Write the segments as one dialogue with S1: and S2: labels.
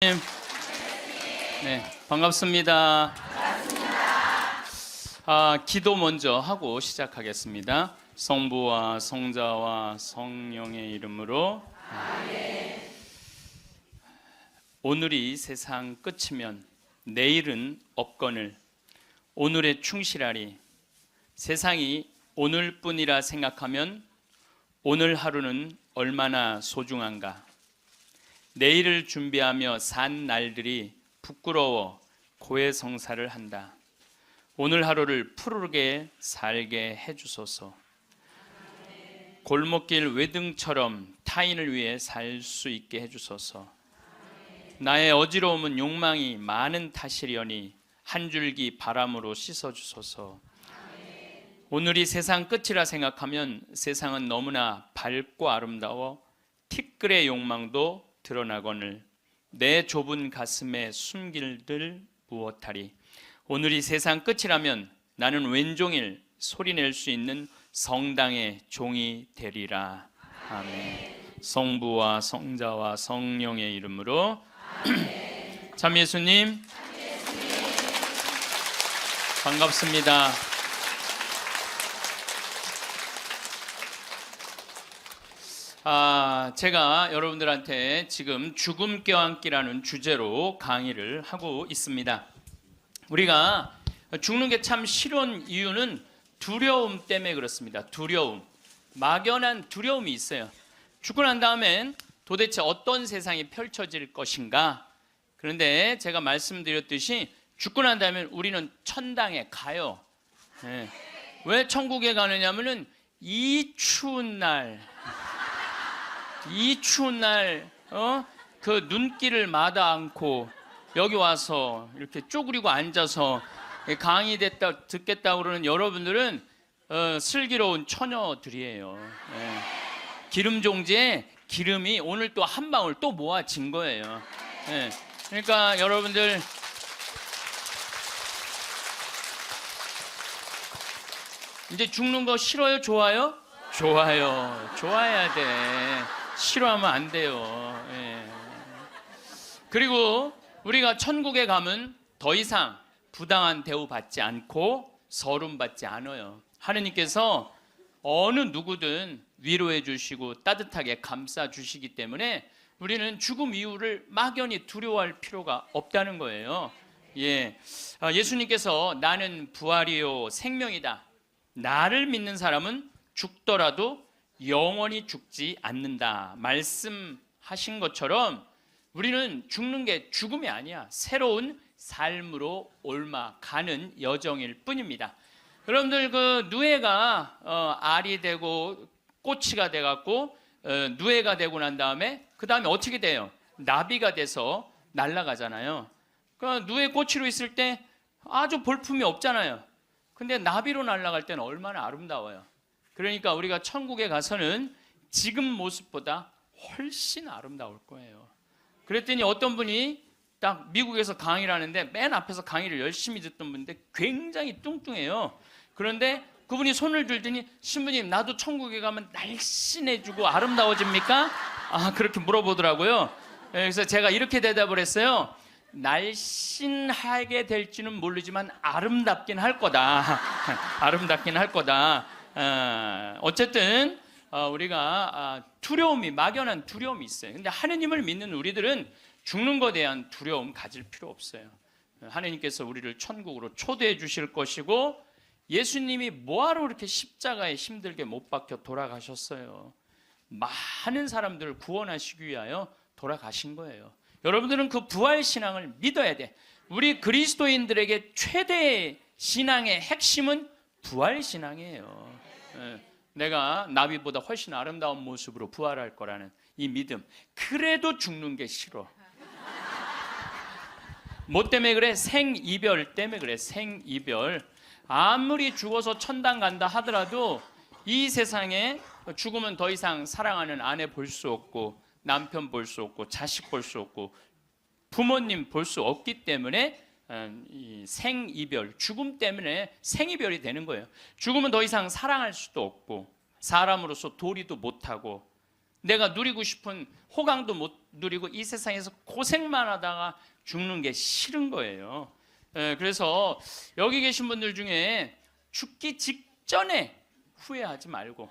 S1: 네, 반갑습니다. 기도 먼저 하고 시작하겠습니다. 성부와 성자와 성령의 이름으로 아멘. 오늘이 세상 끝이면 내일은 없거늘 오늘에 충실하리. 세상이 오늘뿐이라 생각하면 오늘 하루는 얼마나 소중한가. 내일을 준비하며 산 날들이 부끄러워 고해성사를 한다. 오늘 하루를 푸르게 살게 해주소서. 골목길 외등처럼 타인을 위해 살 수 있게 해주소서. 나의 어지러움은 욕망이 많은 탓이려니 한 줄기 바람으로 씻어주소서. 오늘이 세상 끝이라 생각하면 세상은 너무나 밝고 아름다워 티끌의 욕망도 드러나거늘 내 좁은 가슴에 숨길들 무엇하리. 오늘이 세상 끝이라면 나는 왼종일 소리낼 수 있는 성당의 종이 되리라. 아멘. 성부와 성자와 성령의 이름으로 아멘. 참 예수님 반갑습니다. 제가 여러분들한테 지금 죽음 껴안기라는 주제로 강의를 하고 있습니다. 우리가 죽는 게 참 싫은 이유는 두려움 때문에 그렇습니다. 두려움, 막연한 두려움이 있어요. 죽고 난 다음엔 도대체 어떤 세상이 펼쳐질 것인가. 그런데 제가 말씀드렸듯이 죽고 난 다음에 우리는 천당에 가요. 네. 왜 천국에 가느냐면은 이 추운 날 그 눈길을 마다 않고 여기 와서 이렇게 쪼그리고 앉아서 강의 듣겠다고 그러는 여러분들은 슬기로운 처녀들이에요. 기름 종지에 기름이 오늘 또 한 방울 또 모아진 거예요. 그러니까 여러분들 이제 죽는 거 싫어요? 좋아요? 좋아요. 좋아야 돼. 싫어하면 안 돼요. 그리고 우리가 천국에 가면 더 이상 부당한 대우 받지 않고 서름 받지 않아요. 하느님께서 어느 누구든 위로해 주시고 따뜻하게 감싸 주시기 때문에 우리는 죽음 이후를 막연히 두려워할 필요가 없다는 거예요. 예수님께서 나는 부활이요 생명이다. 나를 믿는 사람은 죽더라도 영원히 죽지 않는다 말씀하신 것처럼 우리는 죽는 게 죽음이 아니야. 새로운 삶으로 옮아가는 여정일 뿐입니다. 여러분들 그 누에가 알이 되고 꼬치가 돼갖고 누에가 되고 난 다음에 그 다음에 어떻게 돼요? 나비가 돼서 날아가잖아요. 그 누에 꼬치로 있을 때 아주 볼품이 없잖아요. 근데 나비로 날아갈 때는 얼마나 아름다워요. 그러니까 우리가 천국에 가서는 지금 모습보다 훨씬 아름다울 거예요. 그랬더니 어떤 분이 딱 미국에서 강의를 하는데 맨 앞에서 강의를 열심히 듣던 분인데 굉장히 뚱뚱해요. 그런데 그분이 손을 들더니 신부님 나도 천국에 가면 날씬해지고 아름다워집니까? 그렇게 물어보더라고요. 그래서 제가 이렇게 대답을 했어요. 날씬하게 될지는 모르지만 아름답긴 할 거다. 아름답긴 할 거다. 어쨌든 우리가 두려움이 막연한 두려움이 있어요. 근데 하느님을 믿는 우리들은 죽는 것에 대한 두려움 가질 필요 없어요. 하느님께서 우리를 천국으로 초대해 주실 것이고 예수님이 뭐하러 그렇게 십자가에 힘들게 못 박혀 돌아가셨어요. 많은 사람들을 구원하시기 위하여 돌아가신 거예요. 여러분들은 그 부활 신앙을 믿어야 돼. 우리 그리스도인들에게 최대의 신앙의 핵심은 부활 신앙이에요. 내가 나비보다 훨씬 아름다운 모습으로 부활할 거라는 이 믿음. 그래도 죽는 게 싫어. 뭐 때문에 그래? 생이별 때문에 그래. 생이별. 아무리 죽어서 천당 간다 하더라도 이 세상에 죽으면 더 이상 사랑하는 아내 볼 수 없고 남편 볼 수 없고 자식 볼 수 없고 부모님 볼 수 없기 때문에 이 생이별, 죽음 때문에 생이별이 되는 거예요. 죽으면 더 이상 사랑할 수도 없고 사람으로서 도리도 못하고 내가 누리고 싶은 호강도 못 누리고 이 세상에서 고생만 하다가 죽는 게 싫은 거예요. 그래서 여기 계신 분들 중에 죽기 직전에 후회하지 말고,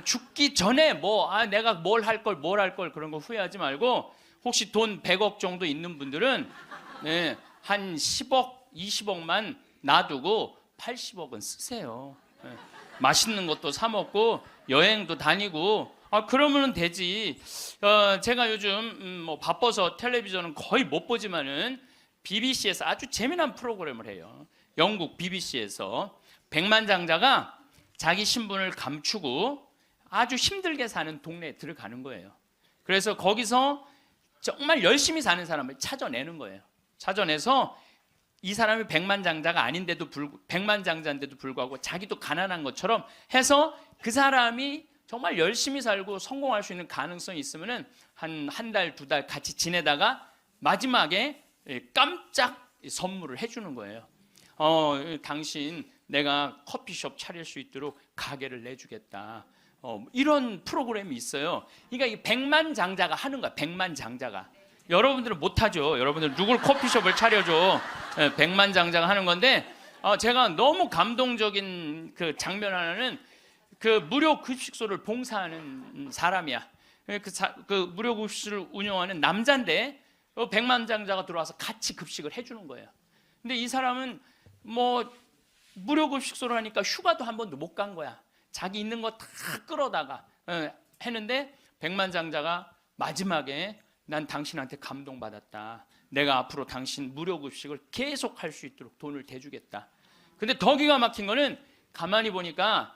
S1: 죽기 전에 내가 뭘 할 걸 그런 거 후회하지 말고, 혹시 돈 100억 정도 있는 분들은 한 10억, 20억만 놔두고 80억은 쓰세요. 맛있는 것도 사 먹고 여행도 다니고 그러면 되지. 제가 요즘 바빠서 텔레비전은 거의 못 보지만은 BBC에서 아주 재미난 프로그램을 해요. 영국 BBC에서 백만장자가 자기 신분을 감추고 아주 힘들게 사는 동네에 들어가는 거예요. 그래서 거기서 정말 열심히 사는 사람을 찾아내는 거예요. 찾아내서 이 사람이 백만장자인데도 불구하고 자기도 가난한 것처럼 해서 그 사람이 정말 열심히 살고 성공할 수 있는 가능성이 있으면은 한 달, 2달 같이 지내다가 마지막에 깜짝 선물을 해주는 거예요. 당신 내가 커피숍 차릴 수 있도록 가게를 내주겠다. 이런 프로그램이 있어요. 그러니까 이 백만장자가 하는 거야. 백만장자가. 여러분들은 못하죠. 여러분들 누굴 커피숍을 차려줘. 백만장자가 하는 건데, 제가 너무 감동적인 그 장면 하나는 그 무료 급식소를 봉사하는 사람이야. 그 무료 급식소를 운영하는 남자인데 백만장자가 들어와서 같이 급식을 해주는 거예요. 근데 이 사람은 무료 급식소를 하니까 휴가도 한 번도 못 간 거야. 자기 있는 거 다 끌어다가 했는데 백만장자가 마지막에 난 당신한테 감동받았다. 내가 앞으로 당신 무료 급식을 계속 할 수 있도록 돈을 대주겠다. 근데 더 기가 막힌 거는 가만히 보니까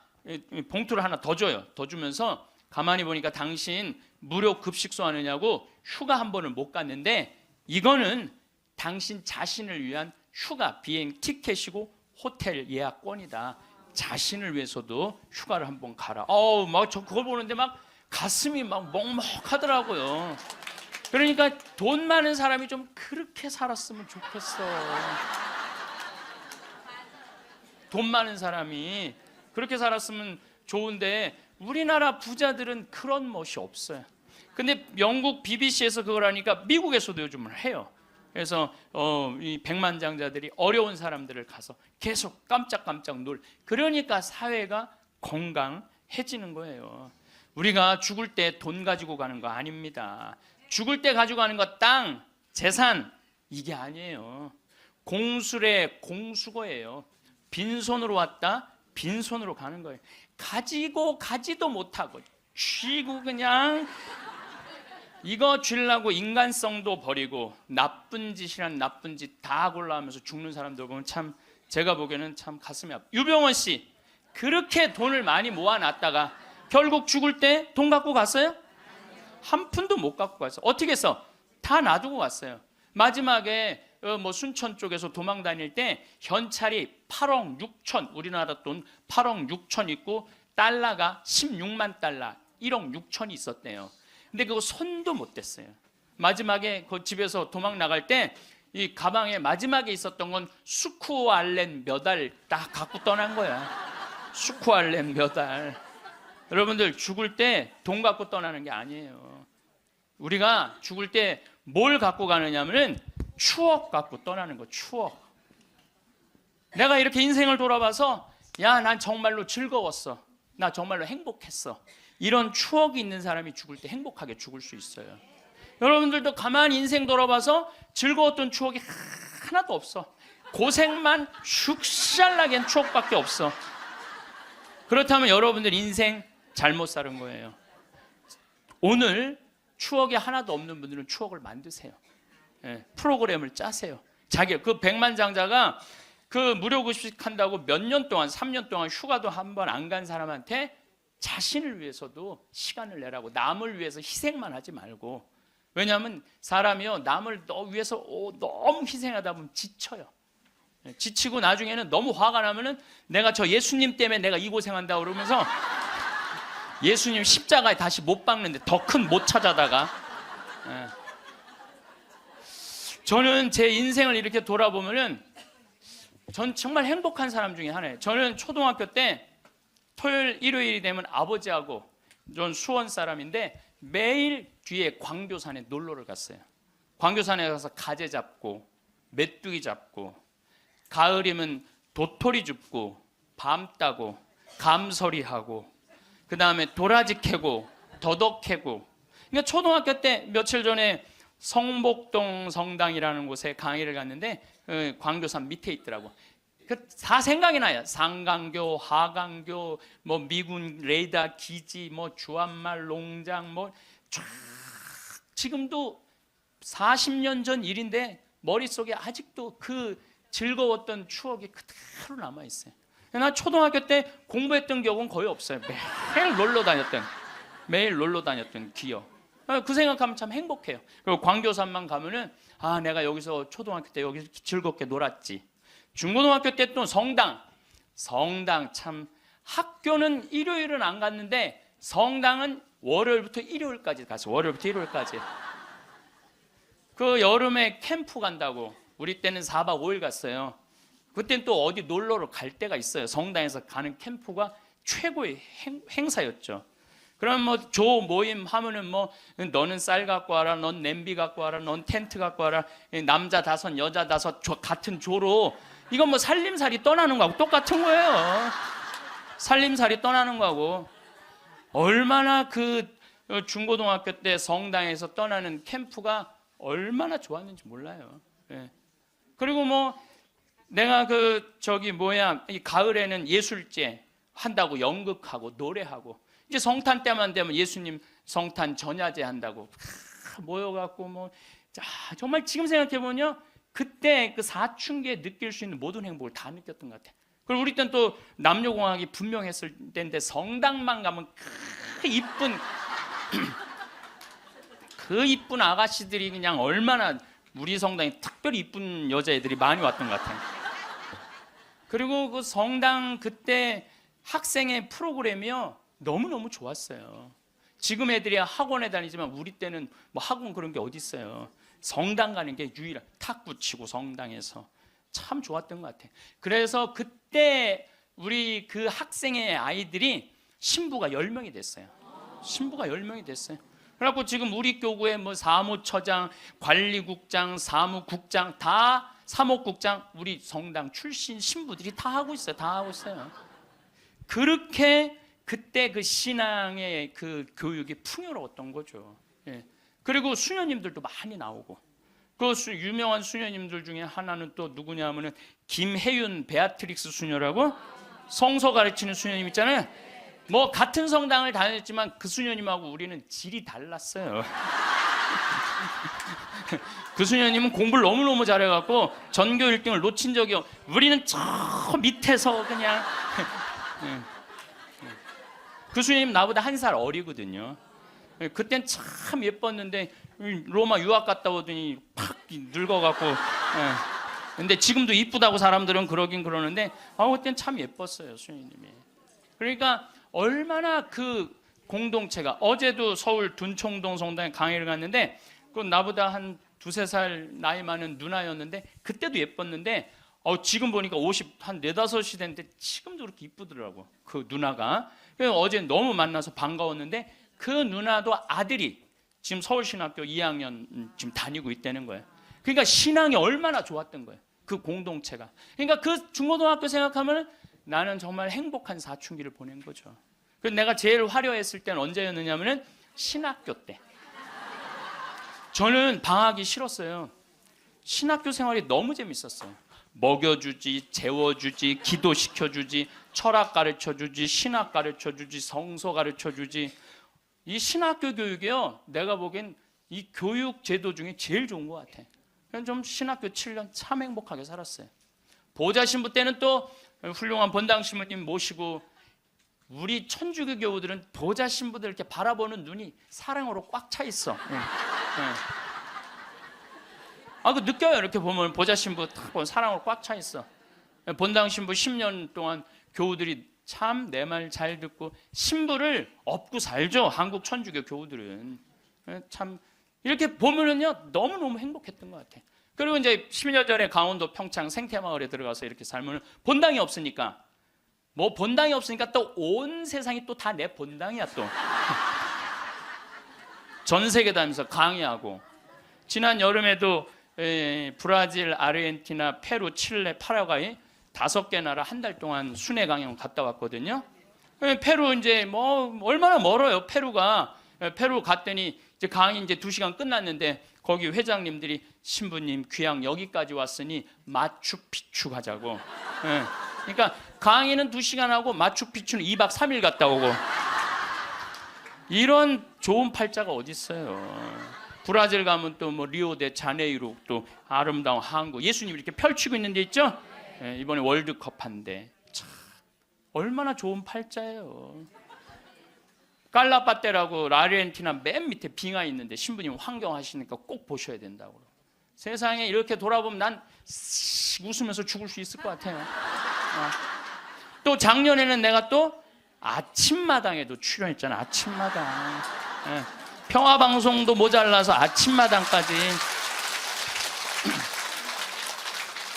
S1: 봉투를 하나 더 줘요. 더 주면서 가만히 보니까 당신 무료 급식소 하느냐고 휴가 한 번을 못 갔는데 이거는 당신 자신을 위한 휴가 비행 티켓이고 호텔 예약권이다. 자신을 위해서도 휴가를 한번 가라. 저 그걸 보는데 막 가슴이 막 먹먹하더라고요. 그러니까 돈 많은 사람이 좀 그렇게 살았으면 좋겠어. 돈 많은 사람이 그렇게 살았으면 좋은데 우리나라 부자들은 그런 멋이 없어요. 근데 영국 BBC에서 그걸 하니까 미국에서도 요즘은 해요. 그래서 이 백만장자들이 어려운 사람들을 가서 계속 깜짝깜짝 그러니까 사회가 건강해지는 거예요. 우리가 죽을 때 돈 가지고 가는 거 아닙니다. 죽을 때 가지고 가는 거 땅, 재산 이게 아니에요. 공술의 공수거예요. 빈손으로 왔다 빈손으로 가는 거예요. 가지고 가지도 못하고 쥐고 그냥 이거 쥐려고 인간성도 버리고 나쁜 짓이란 나쁜 짓 다 골라하면서 죽는 사람들 보면 참 제가 보기에는 참 가슴이 아파. 유병원 씨 그렇게 돈을 많이 모아놨다가 결국 죽을 때 돈 갖고 갔어요? 한 푼도 못 갖고 갔어요. 어떻게 했어? 다 놔두고 갔어요. 마지막에 순천 쪽에서 도망 다닐 때 현찰이 8억 6천 우리나라 돈 8억 6천 있고 달러가 16만 달러 1억 6천이 있었대요. 근데 그거 손도 못 댔어요. 마지막에 그 집에서 도망 나갈 때 이 가방에 마지막에 있었던 건 스쿠알렌 몇 알 딱 갖고 떠난 거야. 스쿠알렌 몇 알. 여러분들 죽을 때 돈 갖고 떠나는 게 아니에요. 우리가 죽을 때 뭘 갖고 가느냐면은 추억 갖고 떠나는 거. 추억. 내가 이렇게 인생을 돌아봐서 난 정말로 즐거웠어. 나 정말로 행복했어. 이런 추억이 있는 사람이 죽을 때 행복하게 죽을 수 있어요. 여러분들도 가만히 인생 돌아봐서 즐거웠던 추억이 하나도 없어. 고생만 슉샬나게 한 추억밖에 없어. 그렇다면 여러분들 인생 잘못 사는 거예요. 오늘 추억이 하나도 없는 분들은 추억을 만드세요. 프로그램을 짜세요. 그 백만장자가 그 무료 급식 한다고 몇 년 동안 3년 동안 휴가도 한 번 안 간 사람한테 자신을 위해서도 시간을 내라고, 남을 위해서 희생만 하지 말고. 왜냐하면 사람이요 남을 위해서 너무 희생하다 보면 지쳐요. 지치고 나중에는 너무 화가 나면은 내가 저 예수님 때문에 내가 이 고생한다 그러면서 예수님 십자가에 다시 못 박는데 더 큰 못 찾아다가. 저는 제 인생을 이렇게 돌아보면은 전 정말 행복한 사람 중에 하나예요. 저는 초등학교 때 토요일 일요일이 되면 아버지하고 전 수원 사람인데 매일 뒤에 광교산에 놀러를 갔어요. 광교산에 가서 가재 잡고 메뚜기 잡고, 가을이면 도토리 줍고 밤 따고 감서리하고, 그 다음에 도라지 캐고 더덕 캐고. 그러니까 초등학교 때 며칠 전에 성복동 성당이라는 곳에 강의를 갔는데 광교산 밑에 있더라고. 다 생각이 나요. 상강교, 하강교, 뭐 미군 레이더 기지, 뭐 주한말 농장, 뭐 쫙 지금도 40년 전 일인데 머릿속에 아직도 그 즐거웠던 추억이 그대로 남아 있어요. 나 초등학교 때 공부했던 기억은 거의 없어요. 매일 놀러 다녔던 기억. 그 생각하면 참 행복해요. 그리고 광교산만 가면은 내가 여기서 초등학교 때 여기서 즐겁게 놀았지. 중고등학교 때 또 성당 참, 학교는 일요일은 안 갔는데 성당은 월요일부터 일요일까지 갔어. 월요일부터 일요일까지. 그 여름에 캠프 간다고 우리 때는 4박 5일 갔어요. 그때는 또 어디 놀러를 갈 때가 있어요. 성당에서 가는 캠프가 최고의 행사였죠. 그럼 뭐 조 모임 하면은 뭐 너는 쌀 갖고 와라, 넌 냄비 갖고 와라, 넌 텐트 갖고 와라, 남자 5 여자 5 같은 조로, 이건 뭐 살림살이 떠나는 거하고 똑같은 거예요. 살림살이 떠나는 거하고. 얼마나 그 중고등학교 때 성당에서 떠나는 캠프가 얼마나 좋았는지 몰라요. 예. 그리고 뭐 내가 이 가을에는 예술제 한다고 연극하고 노래하고, 이제 성탄 때만 되면 예수님 성탄 전야제 한다고 모여갖고 뭐, 정말 지금 생각해보면 그때 그 사춘기에 느낄 수 있는 모든 행복을 다 느꼈던 것 같아요. 그리고 우리 때는 또 남녀공학이 분명했을 때인데 성당만 가면 그 이쁜 아가씨들이 그냥 얼마나, 우리 성당에 특별히 이쁜 여자애들이 많이 왔던 것 같아요. 그리고 그 성당 그때 학생의 프로그램이요 너무너무 좋았어요. 지금 애들이 학원에 다니지만 우리 때는 뭐 학원 그런 게 어디 있어요. 성당 가는 게 유일한, 탁구 치고 성당에서 참 좋았던 것 같아요. 그래서 그때 우리 그 학생의 아이들이 신부가 10명이 됐어요. 신부가 10명이 됐어요. 그래갖고 지금 우리 교구에 뭐 사무처장, 관리국장, 사무국장, 다 사목국장, 우리 성당 출신 신부들이 다 하고 있어요. 다 하고 있어요. 그렇게 그때 그 신앙의 그 교육이 풍요로웠던 거죠. 예. 그리고 수녀님들도 많이 나오고, 그 유명한 수녀님들 중에 하나는 또 누구냐 하면은 김혜윤 베아트릭스 수녀라고, 성서 가르치는 수녀님 있잖아요. 뭐 같은 성당을 다녔지만 그 수녀님하고 우리는 질이 달랐어요. 그 수녀님은 공부를 너무너무 잘해갖고 전교 1등을 놓친 적이 우리는 저 밑에서 그냥 그 수녀님 나보다 1살 어리거든요. 그땐 참 예뻤는데 로마 유학 갔다 오더니 팍 늙어갖고. 근데 지금도 이쁘다고 사람들은 그러긴 그러는데 그땐 참 예뻤어요, 수녀님이. 그러니까 얼마나 그 공동체가, 어제도 서울 둔총동 성당에 강의를 갔는데 그 나보다 한 2-3살 나이 많은 누나였는데 그때도 예뻤는데 지금 보니까 50, 한 4-5이 됐는데 지금도 그렇게 이쁘더라고, 그 누나가. 그래서 어제 너무 만나서 반가웠는데 그 누나도 아들이 지금 서울신학교 2학년 지금 다니고 있다는 거예요. 그러니까 신앙이 얼마나 좋았던 거예요, 그 공동체가. 그러니까 그 중고등학교 생각하면 나는 정말 행복한 사춘기를 보낸 거죠. 그래서 내가 제일 화려했을 때는 언제였느냐면은 신학교 때. 저는 방학이 싫었어요. 신학교 생활이 너무 재밌었어요. 먹여주지, 재워주지, 기도시켜주지, 철학 가르쳐주지, 신학 가르쳐주지, 성서 가르쳐주지. 이 신학교 교육이요, 내가 보기엔 이 교육 제도 중에 제일 좋은 것 같아. 그냥 좀 신학교 7년 참 행복하게 살았어요. 보좌 신부 때는 또 훌륭한 본당 신부님 모시고, 우리 천주교 교우들은 보좌 신부들 이렇게 바라보는 눈이 사랑으로 꽉 차 있어. 그 느껴요. 이렇게 보면 보좌 신부 딱 보면 사랑으로 꽉 차 있어. 본당 신부 10년 동안 교우들이 참 내 말 잘 듣고 신부를 업고 살죠. 한국 천주교 교우들은 참 이렇게 보면은요 너무너무 행복했던 것 같아. 그리고 이제 10년 전에 강원도 평창 생태마을에 들어가서 이렇게 살면 본당이 없으니까, 뭐 본당이 없으니까 또 온 세상이 또 다 내 본당이야 또. 전 세계 다니면서 강의하고, 지난 여름에도 브라질, 아르헨티나, 페루, 칠레, 파라과이 5개 나라 한 달 동안 순회 강연 갔다 왔거든요. 페루 이제 뭐 얼마나 멀어요. 페루가. 페루 갔더니 이제 강의 이제 2시간 끝났는데 거기 회장님들이 신부님 귀양 여기까지 왔으니 마추픽추 가자고. 그러니까 강의는 2시간 하고 마추픽추는 2박 3일 갔다 오고. 이런 좋은 팔자가 어디 있어요. 브라질 가면 또 뭐 리오데자네이루 또 아름다운 항구, 예수님 이렇게 펼치고 있는 데 있죠. 이번에 월드컵 한데 참 얼마나 좋은 팔자예요. 깔라파테라고 아르헨티나 맨 밑에 빙하 있는데 신부님 환경하시니까 꼭 보셔야 된다고. 세상에 이렇게 돌아보면 난 웃으면서 죽을 수 있을 것 같아요. 또 작년에는 내가 또 아침마당에도 출연했잖아. 아침마당. 평화방송도 모자라서 아침마당까지.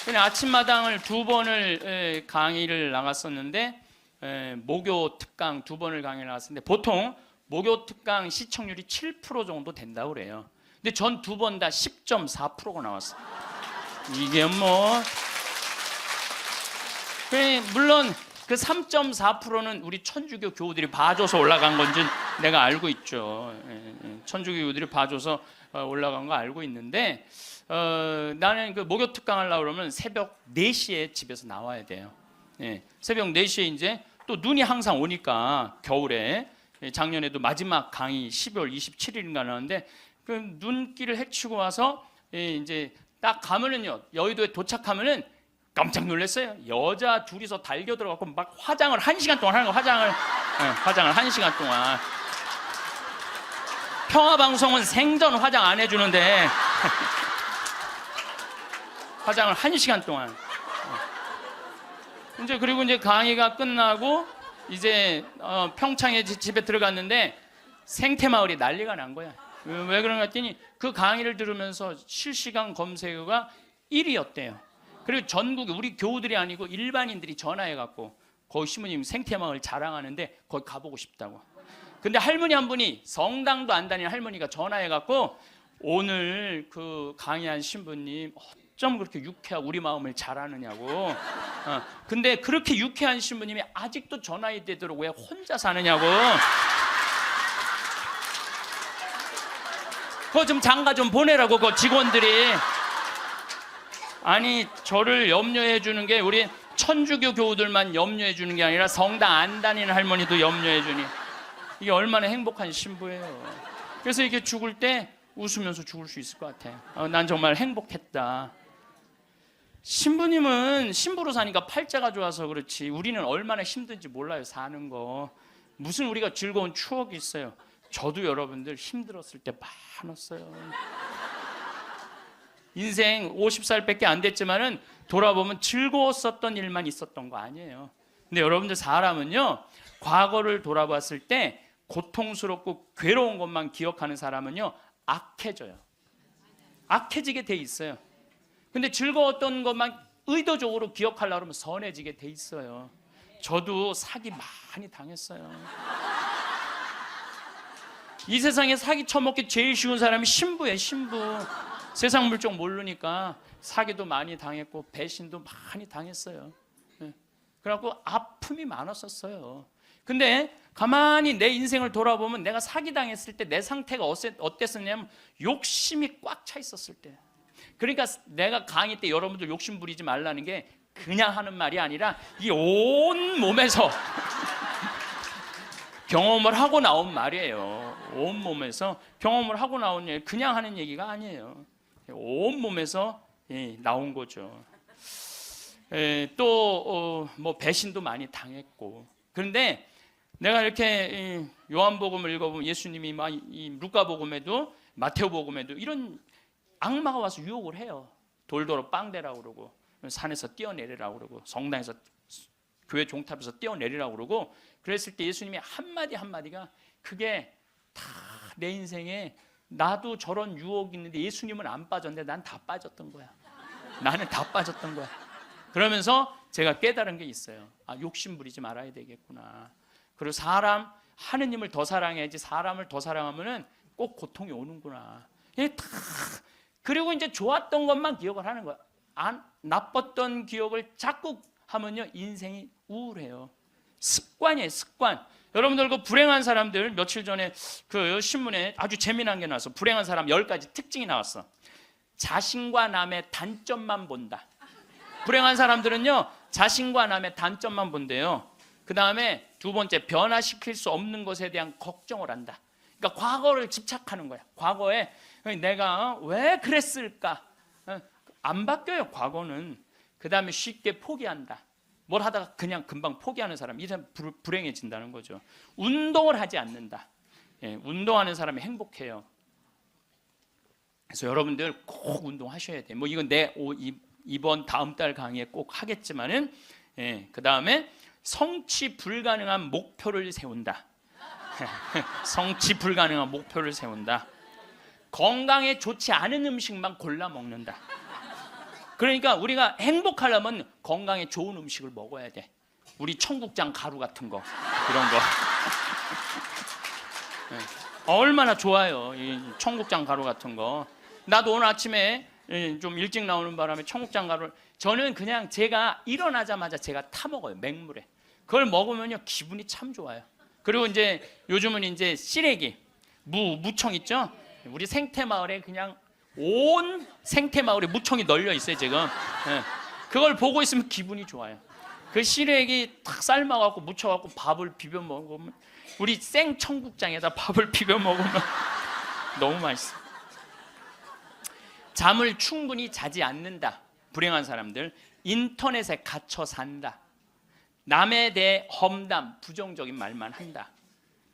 S1: 그냥 아침마당을 2번을 강의를 나갔었는데, 목요 특강 2번을 강의를 나갔었는데 보통 목요 특강 시청률이 7% 정도 된다고 그래요. 근데 전 2번 다 10.4%가 나왔어요. 이게 뭐 물론 그 3.4%는 우리 천주교 교우들이 봐줘서 올라간 건지 내가 알고 있죠. 천주교 교우들이 봐줘서 올라간 거 알고 있는데, 나는 그 목요 특강 하려고 그러면 새벽 4시에 집에서 나와야 돼요. 새벽 4시에 이제 또 눈이 항상 오니까 겨울에, 작년에도 마지막 강의 12월 27일인가 나왔는데 그 눈길을 헤치고 와서 이제 딱 가면은요, 여의도에 도착하면은 깜짝 놀랐어요. 여자 둘이서 달겨 들어가고 막 화장을 1시간 동안 하는 거. 화장을 1시간 동안. 평화방송은 생전 화장 안 해주는데 화장을 1시간 동안. 이제 그리고 이제 강의가 끝나고 이제 평창에 집에 들어갔는데 생태마을이 난리가 난 거야. 왜 그런가 했더니 그 강의를 들으면서 실시간 검색어가 1위였대요. 그리고 전국에 우리 교우들이 아니고 일반인들이 전화해갖고 거기 신부님 생태마을 자랑하는데 거기 가보고 싶다고. 근데 할머니 한 분이, 성당도 안 다니는 할머니가 전화해갖고 오늘 그 강의한 신부님 어쩜 그렇게 유쾌하고 우리 마음을 잘 아느냐고. 근데 그렇게 유쾌한 신부님이 아직도 전화해 되도록 왜 혼자 사느냐고. 그거 좀 장가 좀 보내라고 그 직원들이. 아니, 저를 염려해 주는 게 우리 천주교 교우들만 염려해 주는 게 아니라 성당 안 다니는 할머니도 염려해 주니 이게 얼마나 행복한 신부예요. 그래서 이게 죽을 때 웃으면서 죽을 수 있을 것 같아요. 난 정말 행복했다. 신부님은 신부로 사니까 팔자가 좋아서 그렇지 우리는 얼마나 힘든지 몰라요. 사는 거 무슨 우리가 즐거운 추억이 있어요. 저도 여러분들 힘들었을 때 많았어요. 인생 50살밖에 안 됐지만은 돌아보면 즐거웠었던 일만 있었던 거 아니에요. 근데 여러분들 사람은요, 과거를 돌아봤을 때 고통스럽고 괴로운 것만 기억하는 사람은요 악해져요. 악해지게 돼 있어요. 근데 즐거웠던 것만 의도적으로 기억하려고 하면 선해지게 돼 있어요. 저도 사기 많이 당했어요. 이 세상에 사기 쳐먹기 제일 쉬운 사람이 신부예요. 신부. 세상 물정 모르니까 사기도 많이 당했고 배신도 많이 당했어요. 그래갖고 아픔이 많았었어요. 근데 가만히 내 인생을 돌아보면 내가 사기당했을 때 내 상태가 어땠었냐면 욕심이 꽉 차 있었을 때. 그러니까 내가 강의 때 여러분들 욕심 부리지 말라는 게 그냥 하는 말이 아니라 이 온 몸에서 경험을 하고 나온 말이에요. 온 몸에서 경험을 하고 나온 얘기, 그냥 하는 얘기가 아니에요. 온 몸에서 나온 거죠. 또 뭐 배신도 많이 당했고. 그런데 내가 이렇게 요한복음을 읽어보면 예수님이 이 루카복음에도 마테오복음에도 이런 악마가 와서 유혹을 해요. 돌도로 빵대라고 그러고 산에서 뛰어내리라고 그러고 성당에서 교회 종탑에서 뛰어내리라고 그러고 그랬을 때 예수님이 한마디 한마디가 그게 다 내 인생에 나도 저런 유혹이 있는데 예수님은 안 빠졌는데 난 다 빠졌던 거야. 나는 다 빠졌던 거야. 그러면서 제가 깨달은 게 있어요. 아, 욕심 부리지 말아야 되겠구나. 그리고 하느님을 더 사랑해야지 사람을 더 사랑하면은 꼭 고통이 오는구나. 그리고 이제 좋았던 것만 기억을 하는 거야. 나빴던 기억을 자꾸 하면요, 인생이 우울해요. 습관이에요, 습관. 여러분들 그 불행한 사람들, 며칠 전에 그 신문에 아주 재미난 게 나왔어. 불행한 사람 10가지 특징이 나왔어. 자신과 남의 단점만 본다. 불행한 사람들은요, 자신과 남의 단점만 본대요. 그 다음에 두 번째, 변화시킬 수 없는 것에 대한 걱정을 한다. 그러니까 과거를 집착하는 거야. 과거에 내가 왜 그랬을까? 안 바뀌어요, 과거는. 그 다음에 쉽게 포기한다. 뭘 하다가 그냥 금방 포기하는 사람, 이 사람 불행해진다는 거죠. 운동을 하지 않는다. 운동하는 사람이 행복해요. 그래서 여러분들 꼭 운동하셔야 돼요. 뭐 이건 이번 다음 달 강의에 꼭 하겠지만은, 그 다음에 성취 불가능한 목표를 세운다. 성취 불가능한 목표를 세운다. 건강에 좋지 않은 음식만 골라 먹는다. 그러니까 우리가 행복하려면 건강에 좋은 음식을 먹어야 돼. 우리 청국장 가루 같은 거, 이런 거. 얼마나 좋아요, 이 청국장 가루 같은 거. 나도 오늘 아침에 좀 일찍 나오는 바람에 청국장 가루를, 저는 그냥 제가 일어나자마자 제가 타 먹어요, 맹물에. 그걸 먹으면요, 기분이 참 좋아요. 그리고 이제 요즘은 이제 시래기, 무청 있죠? 우리 생태마을에 그냥 온 생태마을에 무청이 널려 있어요, 지금. 그걸 보고 있으면 기분이 좋아요. 그 시래기 탁 삶아갖고 무쳐갖고 밥을 비벼 먹으면, 우리 생청국장에다 밥을 비벼 먹으면 너무 맛있어. 잠을 충분히 자지 않는다. 불행한 사람들. 인터넷에 갇혀 산다. 남에 대해 험담, 부정적인 말만 한다.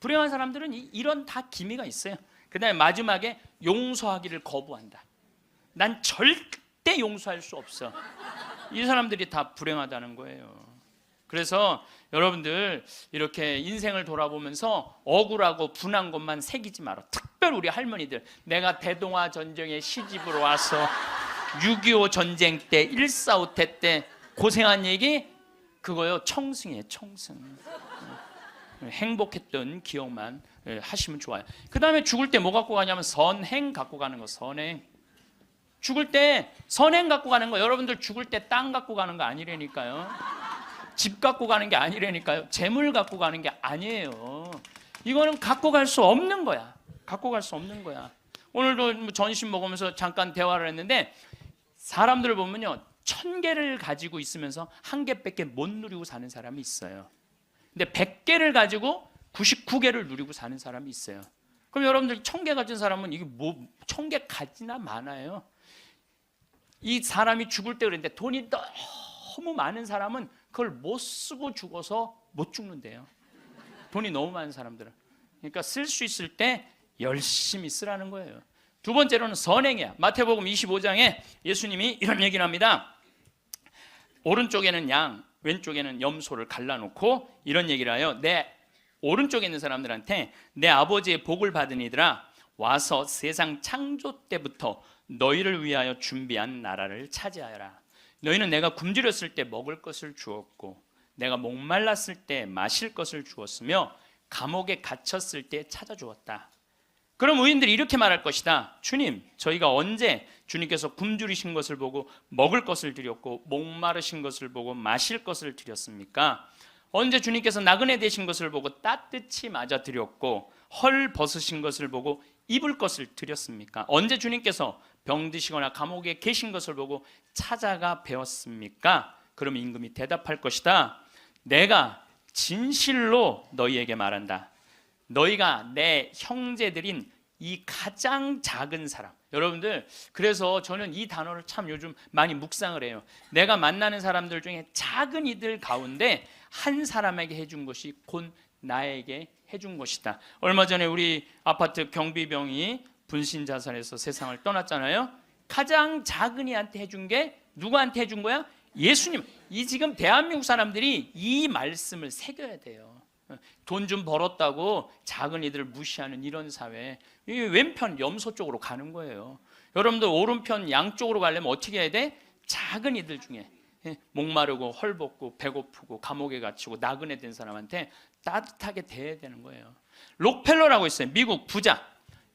S1: 불행한 사람들은 이런 다 기미가 있어요. 그 다음에 마지막에 용서하기를 거부한다. 난 절대 용서할 수 없어. 이 사람들이 다 불행하다는 거예요. 그래서 여러분들 이렇게 인생을 돌아보면서 억울하고 분한 것만 새기지 마라. 특별히 우리 할머니들, 내가 대동아 전쟁에 시집으로 와서 6.25 전쟁 때 1.4.5태 때 고생한 얘기, 그거요, 청승이에요, 청승. 행복했던 기억만 하시면 좋아요. 그 다음에 죽을 때 뭐 갖고 가냐면 선행 갖고 가는 거. 선행. 죽을 때 선행 갖고 가는 거. 여러분들 죽을 때 땅 갖고 가는 거 아니라니까요. 집 갖고 가는 게 아니라니까요. 재물 갖고 가는 게 아니에요. 이거는 갖고 갈 수 없는 거야. 갖고 갈 수 없는 거야. 오늘도 전심 먹으면서 잠깐 대화를 했는데, 사람들을 보면요, 1000개를 가지고 있으면서 1개밖에 못 누리고 사는 사람이 있어요. 근데 100개를 가지고 99개를 누리고 사는 사람이 있어요. 그럼 여러분들 1000개 가진 사람은 이게 뭐 1000개 가지나 많아요. 이 사람이 죽을 때 그랬는데, 돈이 너무 많은 사람은 그걸 못 쓰고 죽어서 못 죽는데요. 돈이 너무 많은 사람들은. 그러니까 쓸 수 있을 때 열심히 쓰라는 거예요. 두 번째로는 선행이야. 마태복음 25장에 예수님이 이런 얘기를 합니다. 오른쪽에는 양, 왼쪽에는 염소를 갈라놓고 이런 얘기를 해요. 내 오른쪽에 있는 사람들한테, 내 아버지의 복을 받은 이들아, 와서 세상 창조 때부터 너희를 위하여 준비한 나라를 차지하여라. 너희는 내가 굶주렸을 때 먹을 것을 주었고, 내가 목말랐을 때 마실 것을 주었으며, 감옥에 갇혔을 때 찾아주었다. 그럼 의인들이 이렇게 말할 것이다. 주님, 저희가 언제 주님께서 굶주리신 것을 보고 먹을 것을 드렸고, 목마르신 것을 보고 마실 것을 드렸습니까? 언제 주님께서 나그네 되신 것을 보고 따뜻히 맞아 드렸고, 헐 벗으신 것을 보고 입을 것을 드렸습니까? 언제 주님께서 병드시거나 감옥에 계신 것을 보고 찾아가 배웠습니까? 그럼 임금이 대답할 것이다. 내가 진실로 너희에게 말한다. 너희가 내 형제들인 이 가장 작은 사람. 여러분들, 그래서 저는 이 단어를 참 요즘 많이 묵상을 해요. 내가 만나는 사람들 중에 작은 이들 가운데 한 사람에게 해준 것이 곧 나에게 해준 것이다. 얼마 전에 우리 아파트 경비병이 분신 자살해서 세상을 떠났잖아요. 가장 작은 이한테 해준 게 누구한테 해준 거야? 예수님. 이 지금 대한민국 사람들이 이 말씀을 새겨야 돼요. 돈 좀 벌었다고 작은 이들을 무시하는 이런 사회, 이 왼편 염소 쪽으로 가는 거예요. 여러분들 오른편 양쪽으로 가려면 어떻게 해야 돼? 작은 이들 중에 목마르고 헐벗고 배고프고 감옥에 갇히고 나그네 된 사람한테 따뜻하게 대해야 되는 거예요. 록펠러라고 있어요. 미국 부자.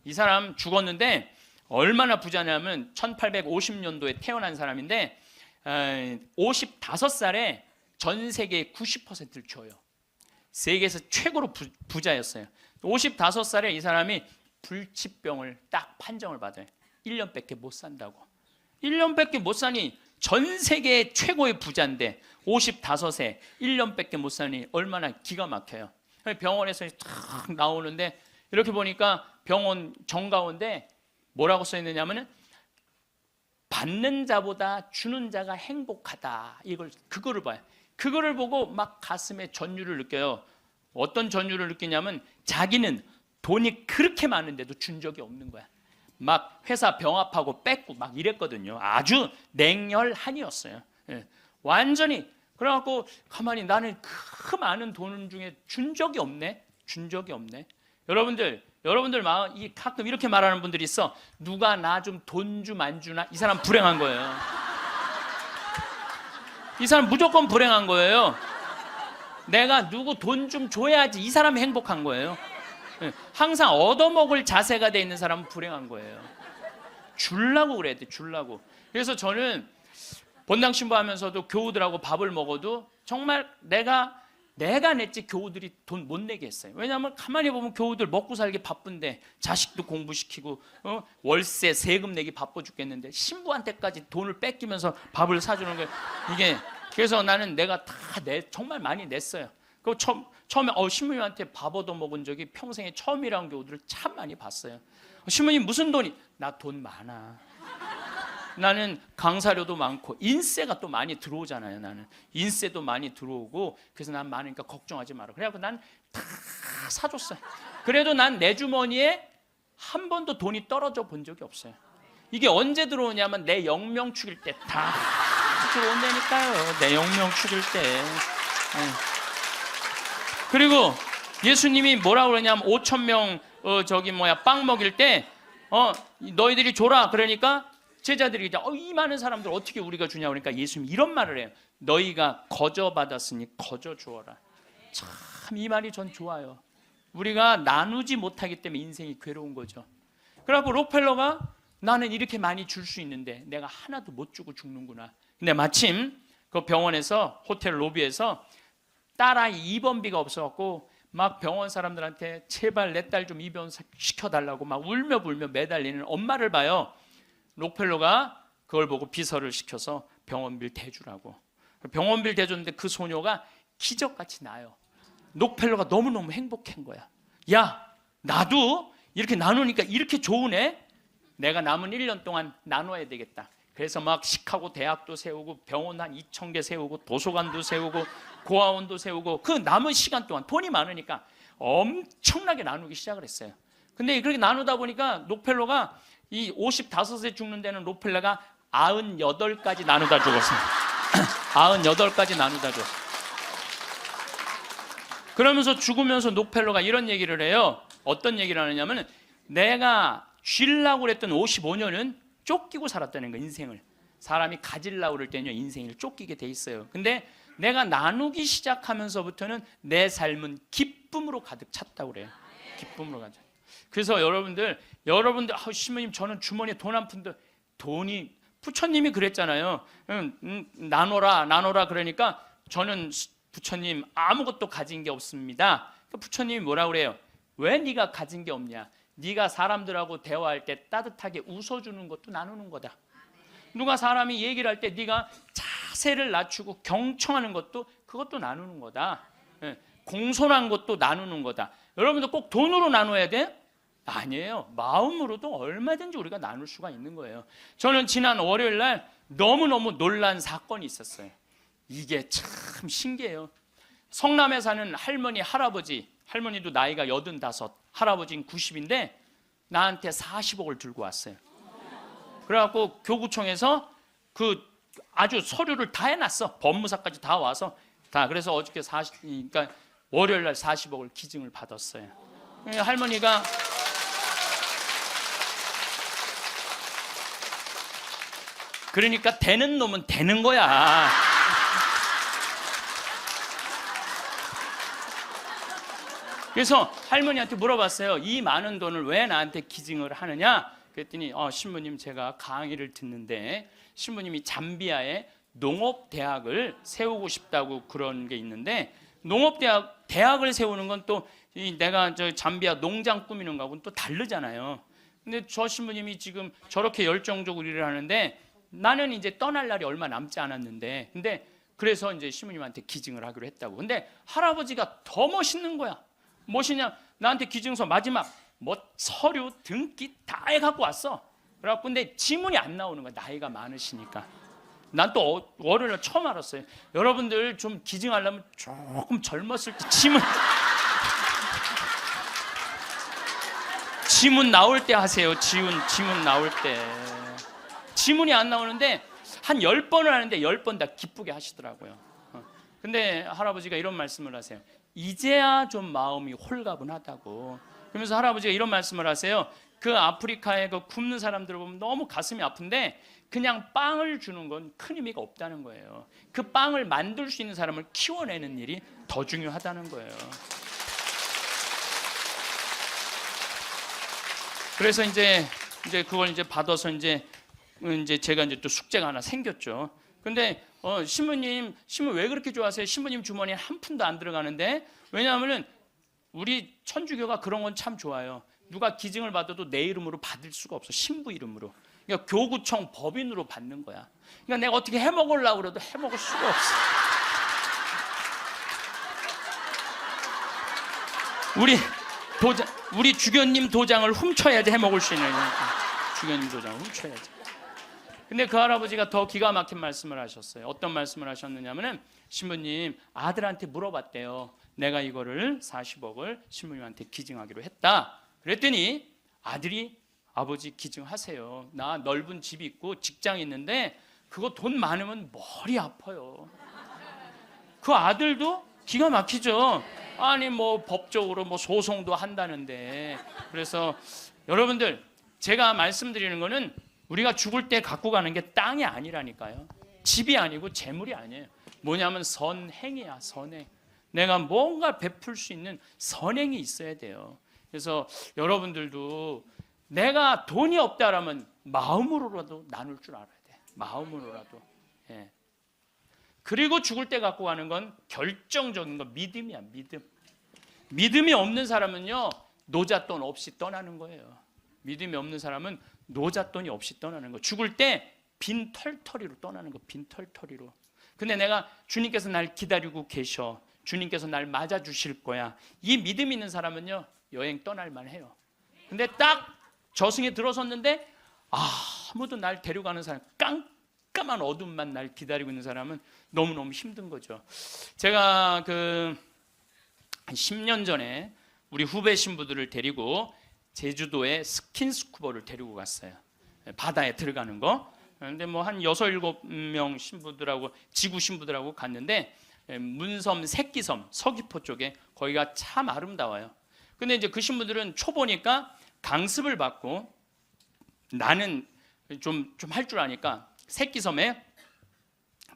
S1: 이 사람 죽었는데 얼마나 부자냐면 1850년도에 태어난 사람인데 55살에 전 세계의 90%를 줘요. 세계에서 최고로 부자였어요. 55살에 이 사람이 불치병을 딱 판정을 받아요. 1년밖에 못 산다고. 1년밖에 못 사니 전 세계 최고의 부자인데 55세 1년밖에 못 사니 얼마나 기가 막혀요. 병원에서 탁 나오는데 이렇게 보니까 병원 정가운데 뭐라고 써 있느냐면은 받는 자보다 주는 자가 행복하다. 그거를 봐요. 그거를 보고 막 가슴에 전율을 느껴요. 어떤 전율을 느끼냐면 자기는 돈이 그렇게 많은데도 준 적이 없는 거야. 막 회사 병합하고 뺏고 막 이랬거든요. 아주 냉혈한이었어요. 예. 완전히. 그래갖고 가만히 나는 그 많은 돈 중에 준 적이 없네. 준 적이 없네. 여러분들 마음 가끔 이렇게 말하는 분들이 있어. 누가 나 좀 돈 좀 안 주나? 이 사람 불행한 거예요. 이 사람 무조건 불행한 거예요. 내가 누구 돈 좀 줘야지 이 사람이 행복한 거예요. 항상 얻어먹을 자세가 돼 있는 사람은 불행한 거예요. 주려고 그래야 돼. 주려고. 그래서 저는 본당 신부하면서도 교우들하고 밥을 먹어도 정말 내가 냈지 교우들이 돈 못 내게 했어요. 왜냐하면 가만히 보면 교우들 먹고 살기 바쁜데 자식도 공부시키고 월세 세금 내기 바빠 죽겠는데 신부한테까지 돈을 뺏기면서 밥을 사주는 거예요. 이게 그래서 나는 내가 다 정말 많이 냈어요. 그 처음에 신부님한테 밥 얻어 먹은 적이 평생에 처음이라는 교우들을 참 많이 봤어요. 신부님 무슨 돈이? 나 돈 많아. 나는 강사료도 많고 인세가 또 많이 들어오잖아요. 나는 인세도 많이 들어오고 그래서 난 많으니까 걱정하지 마라. 그래갖고 난 다 사줬어요. 그래도 난 내 주머니에 한 번도 돈이 떨어져 본 적이 없어요. 이게 언제 들어오냐면 내 영명 축일 때 다 들어온다니까요. 내 영명 축일 때. 그리고 예수님이 뭐라 그러냐면 5,000명 빵 먹일 때 너희들이 줘라. 그러니까 제자들이 이제 이 많은 사람들 어떻게 우리가 주냐 그러니까 예수님이 이런 말을 해요. 너희가 거저 받았으니 거저 주어라. 참 이 말이 전 좋아요. 우리가 나누지 못하기 때문에 인생이 괴로운 거죠. 그래갖고 록펠러가 나는 이렇게 많이 줄 수 있는데 내가 하나도 못 주고 죽는구나. 근데 마침 그 병원에서 호텔 로비에서 딸아이 입원비가 없어갖고 막 병원 사람들한테 제발 내 딸 좀 입원 시켜달라고 막 울며 불며 매달리는 엄마를 봐요. 록펠러가 그걸 보고 비서를 시켜서 병원비를 대주라고. 병원비를 대줬는데 그 소녀가 기적같이 나요. 록펠러가 너무너무 행복한 거야. 야, 나도 이렇게 나누니까 이렇게 좋으네. 내가 남은 1년 동안 나눠야 되겠다. 그래서 막 시카고 대학도 세우고 병원 한 2,000개 세우고 도서관도 세우고 고아원도 세우고 그 남은 시간 동안 돈이 많으니까 엄청나게 나누기 시작을 했어요. 근데 그렇게 나누다 보니까 록펠러가 이 55세 죽는 데는 록펠러가 98까지 나누다 죽었어요. 98까지 나누다 죽었어요. 그러면서 죽으면서 록펠러가 이런 얘기를 해요. 어떤 얘기를 하느냐면 내가 쉴라고 그랬던 55년은 쫓기고 살았다는 거예요. 인생을. 사람이 가지려고 그럴 때는요 인생을 쫓기게 돼 있어요. 근데 내가 나누기 시작하면서부터는 내 삶은 기쁨으로 가득 찼다고 그래요. 기쁨으로 가득. 그래서 여러분들 신부님 저는 주머니에 돈 한 푼도 돈이 부처님이 그랬잖아요. 나눠라 그러니까 저는 부처님 아무것도 가진 게 없습니다. 부처님이 뭐라 그래요? 왜 네가 가진 게 없냐? 네가 사람들하고 대화할 때 따뜻하게 웃어주는 것도 나누는 거다. 누가 사람이 얘기를 할 때 네가 자세를 낮추고 경청하는 것도 그것도 나누는 거다. 공손한 것도 나누는 거다. 여러분들 꼭 돈으로 나눠야 돼? 아니에요. 마음으로도 얼마든지 우리가 나눌 수가 있는 거예요. 저는 지난 월요일 날 너무너무 놀란 사건이 있었어요. 이게 참 신기해요. 성남에 사는 할머니, 할머니도 나이가 85, 할아버지는 90인데 나한테 40억을 들고 왔어요. 그래갖고 교구청에서 그 아주 서류를 다 해놨어. 법무사까지 다 와서 다. 그래서 어저께 그러니까 월요일 날 40억을 기증을 받았어요. 할머니가 그러니까 되는 놈은 되는 거야. 그래서 할머니한테 물어봤어요. 이 많은 돈을 왜 나한테 기증을 하느냐? 그랬더니 신부님, 제가 강의를 듣는데 신부님이 잠비아에 농업대학을 세우고 싶다고 그런 게 있는데, 대학을 세우는 건 또 내가 저 잠비아 농장 꾸미는 거하고는 또 다르잖아요. 근데 저 신부님이 지금 저렇게 열정적으로 일을 하는데 나는 이제 떠날 날이 얼마 남지 않았는데, 근데 그래서 이제 신부님한테 기증을 하기로 했다고. 근데 할아버지가 더 멋있는 거야. 무엇이냐? 나한테 기증서 마지막 뭐 서류 등기 다 해갖고 왔어. 그래갖고 근데 지문이 안 나오는 거야. 나이가 많으시니까. 난 또 월요일날 처음 알았어요. 여러분들 좀 기증하려면 조금 젊었을 때 지문 나올 때 하세요. 지문 나올 때. 지문이 안 나오는데 한 10번을 하는데 10번 다 기쁘게 하시더라고요. 근데 할아버지가 이런 말씀을 하세요. 이제야 좀 마음이 홀가분하다고. 그러면서 할아버지가 이런 말씀을 하세요. 그 아프리카에 그 굶는 사람들을 보면 너무 가슴이 아픈데 그냥 빵을 주는 건 큰 의미가 없다는 거예요. 그 빵을 만들 수 있는 사람을 키워내는 일이 더 중요하다는 거예요. 그래서 이제 그걸 이제 받아서 이제 제가 이제 또 숙제가 하나 생겼죠. 근데 신부님 왜 그렇게 좋아하세요? 신부님 주머니에 한 푼도 안 들어가는데. 왜냐하면은 우리 천주교가 그런 건 참 좋아요. 누가 기증을 받아도 내 이름으로 받을 수가 없어. 신부 이름으로. 그러니까 교구청 법인으로 받는 거야. 그러니까 내가 어떻게 해먹으려고 그래도 해먹을 수가 없어. 우리 주교님 도장을 훔쳐야지 해먹을 수 있는 거니까. 주교님 도장을 훔쳐야지. 근데 그 할아버지가 더 기가 막힌 말씀을 하셨어요. 어떤 말씀을 하셨느냐면은 신부님 아들한테 물어봤대요. 내가 이거를 40억을 신부님한테 기증하기로 했다. 그랬더니 아들이 아버지 기증하세요. 나 넓은 집이 있고 직장이 있는데 그거 돈 많으면 머리 아파요. 그 아들도 기가 막히죠. 아니 뭐 법적으로 뭐 소송도 한다는데. 그래서 여러분들 제가 말씀드리는 거는 우리가 죽을 때 갖고 가는 게 땅이 아니라니까요. 집이 아니고 재물이 아니에요. 뭐냐면 선행이야. 선행. 내가 뭔가 베풀 수 있는 선행이 있어야 돼요. 그래서 여러분들도 내가 돈이 없다라면 마음으로라도 나눌 줄 알아야 돼. 마음으로라도. 예. 그리고 죽을 때 갖고 가는 건 결정적인 건 믿음이야. 믿음. 믿음이 없는 사람은요 노잣돈 없이 떠나는 거예요. 믿음이 없는 사람은 노잣돈이 없이 떠나는 거. 죽을 때 빈 털터리로 떠나는 거. 빈 털터리로. 근데 내가 주님께서 날 기다리고 계셔. 주님께서 날 맞아주실 거야. 이 믿음 있는 사람은요 여행 떠날만 해요. 근데 딱 저승에 들어섰는데 아무도 날 데려가는 사람, 깜깜한 어둠만 날 기다리고 있는 사람은 너무너무 힘든 거죠. 제가 한 10년 전에 우리 후배 신부들을 데리고 제주도에 스킨스쿠버를 데리고 갔어요. 바다에 들어가는 거. 근데 뭐 한 6, 7명 신부들하고 지구 신부들하고 갔는데 문섬, 새끼섬, 서귀포 쪽에 거기가 참 아름다워요. 근데 이제 그 신부들은 초보니까 강습을 받고 나는 좀 할 줄 아니까 새끼섬에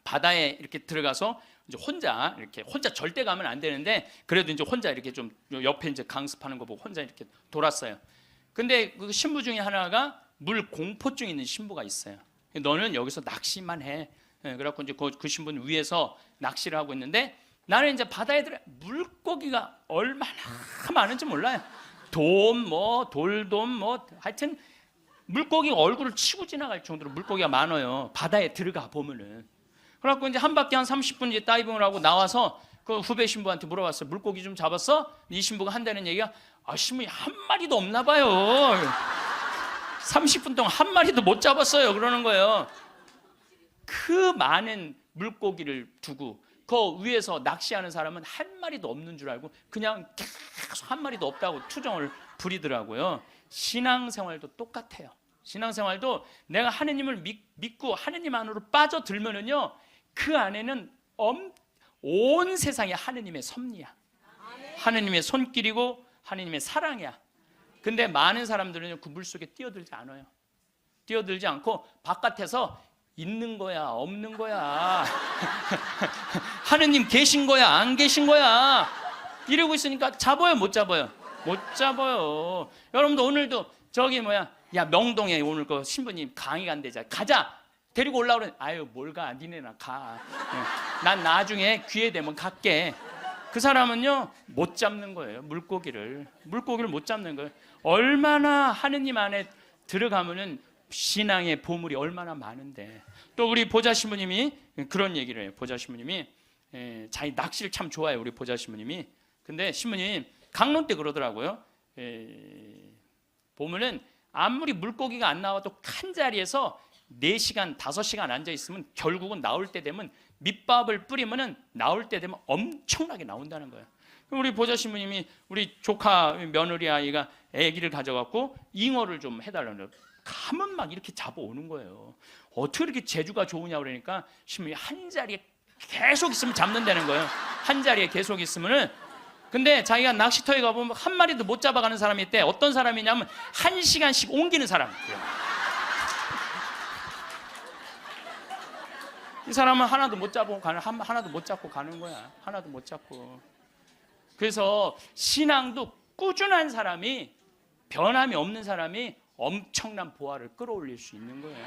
S1: 바다에 이렇게 들어가서 이제 혼자 절대 가면 안 되는데 그래도 이제 혼자 이렇게 좀 옆에 이제 강습하는 거 보고 혼자 이렇게 돌았어요. 근데 그 신부 중에 하나가 물 공포증 있는 신부가 있어요. 너는 여기서 낚시만 해. 그래갖고 이제 그 신부는 위에서 낚시를 하고 있는데 나는 이제 바다에 들어 물고기가 얼마나 많은지 몰라요. 돌돔 하여튼 물고기 얼굴을 치고 지나갈 정도로 물고기가 많아요. 바다에 들어가 보면은. 그래갖고 이제 한 바퀴 한 30분 이제 다이빙을 하고 나와서 그 후배 신부한테 물어봤어요. 물고기 좀 잡았어? 이 신부가 한다는 얘기가 신부이 한 마리도 없나 봐요. 30분 동안 한 마리도 못 잡았어요. 그러는 거예요. 그 많은 물고기를 두고 그 위에서 낚시하는 사람은 한 마리도 없는 줄 알고 그냥 계속 한 마리도 없다고 투정을 부리더라고요. 신앙생활도 똑같아요. 신앙생활도 내가 하느님을 믿고 하느님 안으로 빠져들면은요 그 안에는 온 세상이 하느님의 섭리야. 하느님의 손길이고 하느님의 사랑이야. 근데 많은 사람들은 그 물속에 뛰어들지 않아요. 뛰어들지 않고 바깥에서 있는 거야 없는 거야 하느님 계신 거야 안 계신 거야 이러고 있으니까 잡아요, 못 잡아요? 못 잡아요. 여러분도 오늘도 저기 뭐야, 야 명동에 오늘 그 신부님 강의 간대자, 가자. 데리고 올라오래. 아유 뭘 가, 니네나 가. 난 나중에 기회 되면 갈게. 그 사람은요 못 잡는 거예요. 물고기를 못 잡는 거예요. 얼마나 하느님 안에 들어가면은 신앙의 보물이 얼마나 많은데. 또 우리 보좌 신부님이 그런 얘기를 해요. 보좌 신부님이 자기 낚시를 참 좋아해요. 우리 보좌 신부님이. 근데 신부님 강론 때 그러더라고요. 보면은 아무리 물고기가 안 나와도 한 자리에서 4시간, 5시간 앉아 있으면 결국은 나올 때 되면 밑밥을 뿌리면은 나올 때 되면 엄청나게 나온다는 거예요. 우리 보좌 신부님이 우리 조카 며느리 아이가 아기를 가져갖고 잉어를 좀 해달라는 거예요. 가면 막 이렇게 잡아오는 거예요. 어떻게 이렇게 재주가 좋으냐 그러니까 신부님이 한 자리에 계속 있으면 잡는다는 거예요. 한 자리에 계속 있으면은. 근데 자기가 낚시터에 가보면 한 마리도 못 잡아가는 사람이 있대. 어떤 사람이냐면 1시간씩 옮기는 사람이에요. 이 사람은 하나도 못 잡고 가는 거야. 하나도 못 잡고. 그래서 신앙도 꾸준한 사람이, 변함이 없는 사람이 엄청난 보화를 끌어올릴 수 있는 거예요.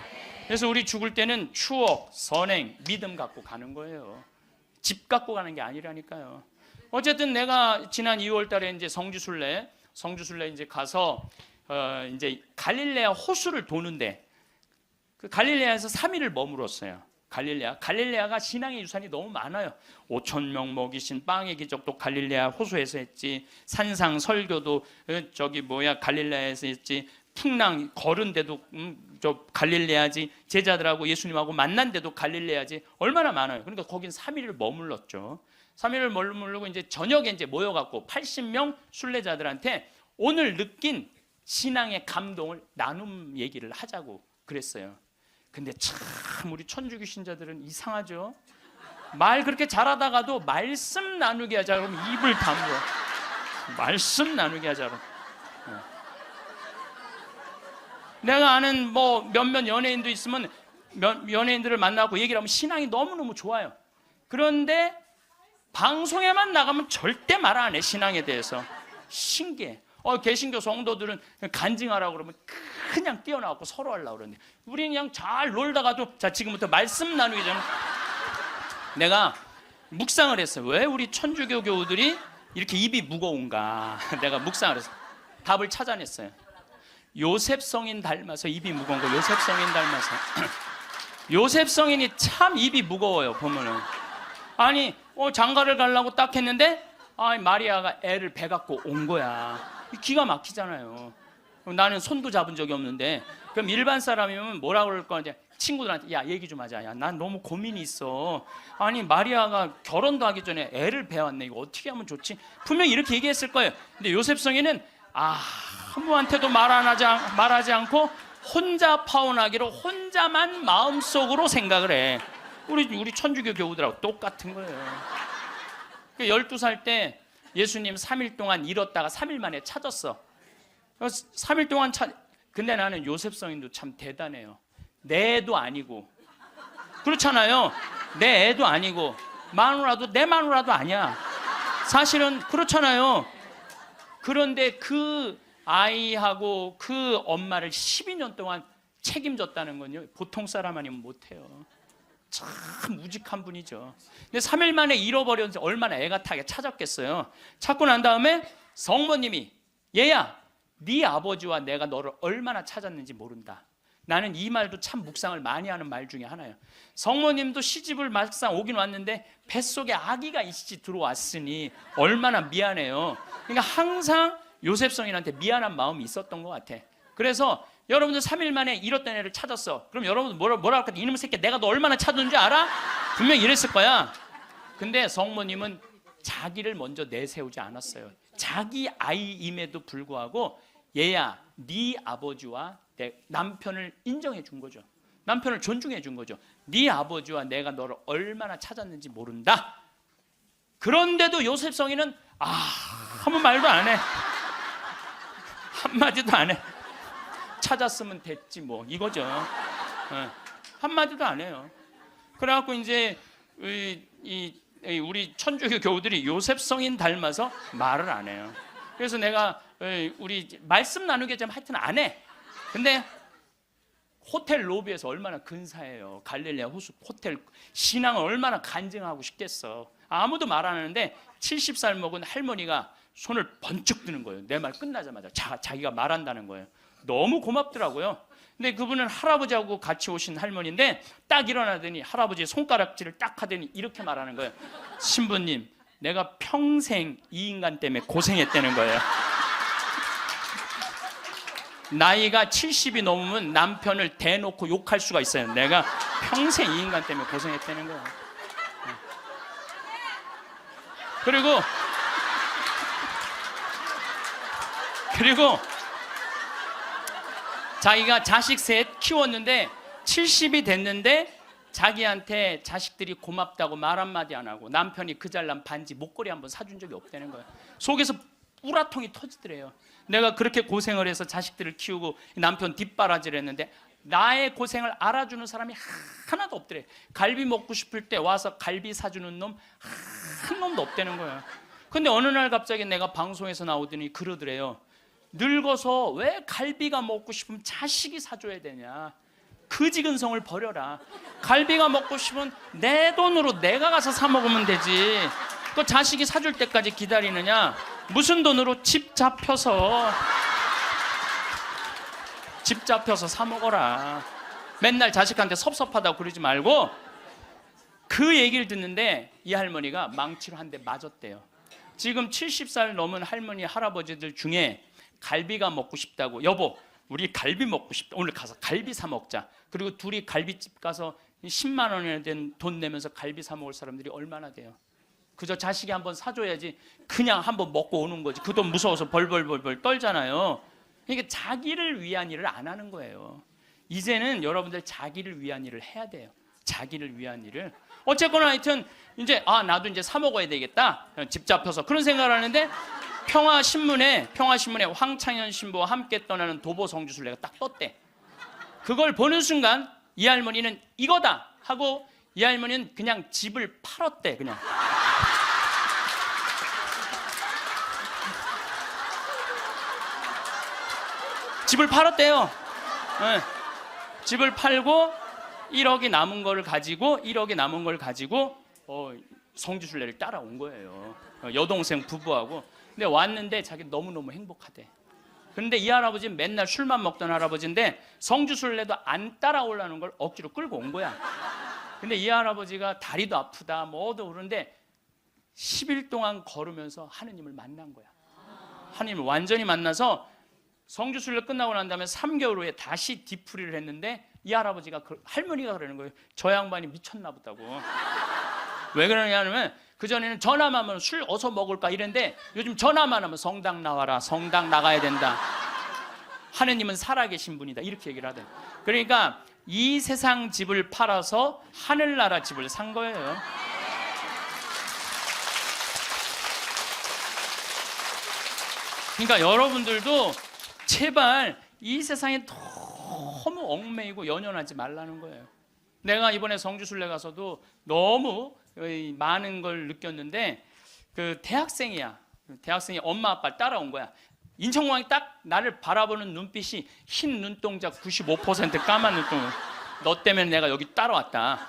S1: 그래서 우리 죽을 때는 추억, 선행, 믿음 갖고 가는 거예요. 집 갖고 가는 게 아니라니까요. 어쨌든 내가 지난 2월 달에 이제 성주순례 이제 가서 이제 갈릴레아 호수를 도는데, 그 갈릴레아에서 3일을 머물었어요. 갈릴레아가 신앙의 유산이 너무 많아요. 5,000명 먹이신 빵의 기적도 갈릴레아 호수에서 했지. 산상 설교도 갈릴레아에서 했지. 풍랑 걸은 데도 저 갈릴레아지. 제자들하고 예수님하고 만난 데도 갈릴레아지. 얼마나 많아요. 그러니까 거긴 3일을 머물렀죠. 3일을 머무르고 이제 저녁에 이제 모여갖고 80명 순례자들한테 오늘 느낀 신앙의 감동을 나눔 얘기를 하자고 그랬어요. 근데 참 우리 천주교 신자들은 이상하죠. 말 그렇게 잘하다가도 말씀 나누게 하자 그러면 입을 다물어. 말씀 나누게 하자 그러면. 내가 아는 뭐 몇몇 연예인도 있으면 연예인들을 만나고 얘기를 하면 신앙이 너무너무 좋아요. 그런데 방송에만 나가면 절대 말 안 해. 신앙에 대해서. 신기해. 개신교 성도들은 간증하라고 그러면 그냥 뛰어나가고 서로 하려고 그러는데 우리는 그냥 잘 놀다가도 자 지금부터 말씀 나누기 전에 내가 묵상을 했어요. 왜 우리 천주교 교우들이 이렇게 입이 무거운가. 내가 묵상을 했어요. 답을 찾아냈어요. 요셉 성인 닮아서 입이 무거운 거. 요셉 성인 닮아서. 요셉 성인이 참 입이 무거워요. 보면은 아니 장가를 가려고 딱 했는데 마리아가 애를 배 갖고 온 거야. 기가 막히잖아요. 나는 손도 잡은 적이 없는데. 그럼 일반 사람이면 뭐라 그럴 거냐. 친구들한테 야 얘기 좀 하자. 야 난 너무 고민이 있어. 아니 마리아가 결혼도 하기 전에 애를 배웠네. 이거 어떻게 하면 좋지? 분명히 이렇게 얘기했을 거예요. 근데 요셉 성인은 아무한테도 말하지 않고 혼자 파혼하기로 혼자만 마음속으로 생각을 해. 우리 천주교 교우들하고 똑같은 거예요. 12살 때 예수님 3일 동안 잃었다가 3일 만에 찾았어. 3일 동안 근데 나는 요셉 성인도 참 대단해요. 내 애도 아니고. 그렇잖아요. 내 애도 아니고 내 마누라도 아니야. 사실은 그렇잖아요. 그런데 그 아이하고 그 엄마를 12년 동안 책임졌다는 건요. 보통 사람 아니면 못해요. 참 우직한 분이죠. 근데 3일 만에 잃어버렸는지 얼마나 애가 타게 찾았겠어요. 찾고 난 다음에 성모님이 얘야 네 아버지와 내가 너를 얼마나 찾았는지 모른다. 나는 이 말도 참 묵상을 많이 하는 말 중에 하나예요. 성모님도 시집을 막상 오긴 왔는데 뱃속에 아기가 이씨 들어왔으니 얼마나 미안해요. 그러니까 항상 요셉 성인한테 미안한 마음이 있었던 것 같아. 그래서 여러분들 3일 만에 잃었던 애를 찾았어. 그럼 여러분들 뭐라 할까? 이놈의 새끼 내가 너 얼마나 찾았는지 알아? 분명히 이랬을 거야. 근데 성모님은 자기를 먼저 내세우지 않았어요. 자기 아이임에도 불구하고 얘야 네 아버지와 내 남편을 인정해 준 거죠. 남편을 존중해 준 거죠. 네 아버지와 내가 너를 얼마나 찾았는지 모른다. 그런데도 요셉 성인은 아무 말도 안 해. 한마디도 안 해. 찾았으면 됐지 뭐 이거죠. 한마디도 안 해요. 그래갖고 이제 이 우리 천주교 교우들이 요셉 성인 닮아서 말을 안 해요. 그래서 내가 우리 말씀 나누게 좀 하여튼 안 해. 근데 호텔 로비에서 얼마나 근사해요. 갈릴레아 호수 호텔 신앙을 얼마나 간증하고 싶겠어. 아무도 말 안 하는데 70살 먹은 할머니가 손을 번쩍 드는 거예요. 내 말 끝나자마자 자기가 말한다는 거예요. 너무 고맙더라고요. 근데 그분은 할아버지하고 같이 오신 할머니인데 딱 일어나더니 할아버지의 손가락질을 딱 하더니 이렇게 말하는 거예요. 신부님, 내가 평생 이 인간 때문에 고생했다는 거예요. 나이가 70이 넘으면 남편을 대놓고 욕할 수가 있어요. 내가 평생 이 인간 때문에 고생했다는 거예요. 그리고 자기가 자식 셋 키웠는데 70이 됐는데 자기한테 자식들이 고맙다고 말 한마디 안 하고 남편이 그 잘난 반지 목걸이 한번 사준 적이 없다는 거예요. 속에서 우라통이 터지더래요. 내가 그렇게 고생을 해서 자식들을 키우고 남편 뒷바라지를 했는데 나의 고생을 알아주는 사람이 하나도 없더래. 갈비 먹고 싶을 때 와서 갈비 사주는 놈 한 놈도 없다는 거예요. 근데 어느 날 갑자기 내가 방송에서 나오더니 그러더래요. 늙어서 왜 갈비가 먹고 싶으면 자식이 사줘야 되냐. 그지근성을 버려라. 갈비가 먹고 싶으면 내 돈으로 내가 가서 사 먹으면 되지. 그 자식이 사줄 때까지 기다리느냐. 무슨 돈으로 집 잡혀서 사 먹어라. 맨날 자식한테 섭섭하다고 그러지 말고. 그 얘기를 듣는데 이 할머니가 망치로 한 대 맞았대요. 지금 70살 넘은 할머니 할아버지들 중에 갈비가 먹고 싶다고, 여보 우리 갈비 먹고 싶다, 오늘 가서 갈비 사 먹자. 그리고 둘이 갈비집 가서 10만 원이나 된 돈 내면서 갈비 사 먹을 사람들이 얼마나 돼요? 그저 자식이 한번 사줘야지 그냥 한번 먹고 오는 거지. 그 돈 무서워서 벌벌 떨잖아요. 그러니까 자기를 위한 일을 안 하는 거예요. 이제는 여러분들 자기를 위한 일을 해야 돼요. 자기를 위한 일을. 어쨌거나 하여튼 이제 나도 이제 사 먹어야 되겠다. 집 잡혀서 그런 생각을 하는데 평화신문에 황창현 신부와 함께 떠나는 도보 성주순례가 딱 떴대. 그걸 보는 순간 이 할머니는 이거다 하고 이 할머니는 그냥 집을 팔았대. 그냥 집을 팔았대요. 네. 집을 팔고 1억이 남은 걸 가지고 성주순례를 따라온 거예요. 여동생 부부하고. 근데 왔는데 자기 너무너무 행복하대. 그런데 이 할아버지는 맨날 술만 먹던 할아버지인데 성주순례도 안 따라오려는 걸 억지로 끌고 온 거야. 근데 이 할아버지가 다리도 아프다 뭐도 그런데 10일 동안 걸으면서 하느님을 만난 거야. 하느님을 완전히 만나서 성주순례 끝나고 난 다음에 3개월 후에 다시 뒤풀이를 했는데 이 할아버지가 할머니가 그러는 거예요. 저 양반이 미쳤나 보다고. 왜 그러냐면 그전에는 전화만 하면 술 어서 먹을까 이랬는데 요즘 전화만 하면 성당 나와라, 성당 나가야 된다, 하느님은 살아계신 분이다, 이렇게 얘기를 하대. 그러니까 이 세상 집을 팔아서 하늘나라 집을 산 거예요. 그러니까 여러분들도 제발 이 세상에 너무 얽매이고 연연하지 말라는 거예요. 내가 이번에 성주순례 가서도 너무 많은 걸 느꼈는데 그 대학생이 엄마 아빠를 따라온 거야. 인천공항이 딱 나를 바라보는 눈빛이 흰 눈동자 95% 까만 눈동자. 너 때문에 내가 여기 따라왔다.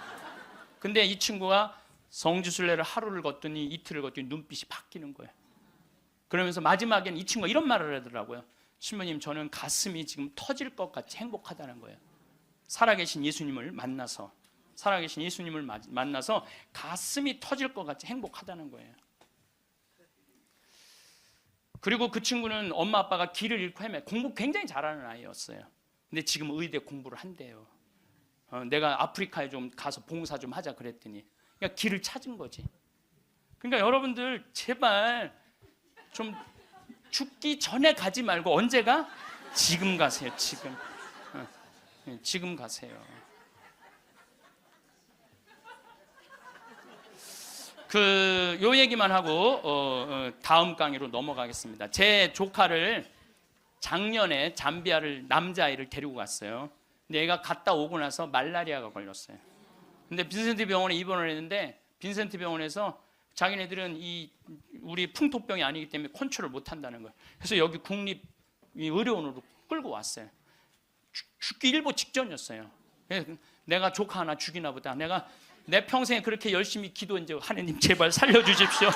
S1: 근데 이 친구가 성주순례를 하루를 걷더니 이틀을 걷더니 눈빛이 바뀌는 거예요. 그러면서 마지막에는 이 친구가 이런 말을 하더라고요. 신부님, 저는 가슴이 지금 터질 것 같이 행복하다는 거예요. 살아계신 예수님을 만나서 가슴이 터질 것 같이 행복하다는 거예요. 그리고 그 친구는 엄마 아빠가 길을 잃고 공부 굉장히 잘하는 아이였어요. 근데 지금 의대 공부를 한대요. 내가 아프리카에 좀 가서 봉사 좀 하자 그랬더니 그러니까 길을 찾은 거지. 그러니까 여러분들 제발 좀 죽기 전에 가지 말고 언제 가? 지금 가세요. 지금 가세요. 요 얘기만 하고 다음 강의로 넘어가겠습니다. 제 조카를 작년에 잠비아를 남자아이를 데리고 갔어요. 근데 얘가 갔다 오고 나서 말라리아가 걸렸어요. 근데 빈센트 병원에 입원을 했는데 빈센트 병원에서 자기네들은 이 우리 풍토병이 아니기 때문에 컨트롤 못 한다는 거예요. 그래서 여기 국립의료원으로 끌고 왔어요. 죽기 일보 직전이었어요. 내가 조카 하나 죽이나 보다. 내가 내 평생에 그렇게 열심히 기도했는데 하느님 제발 살려주십시오.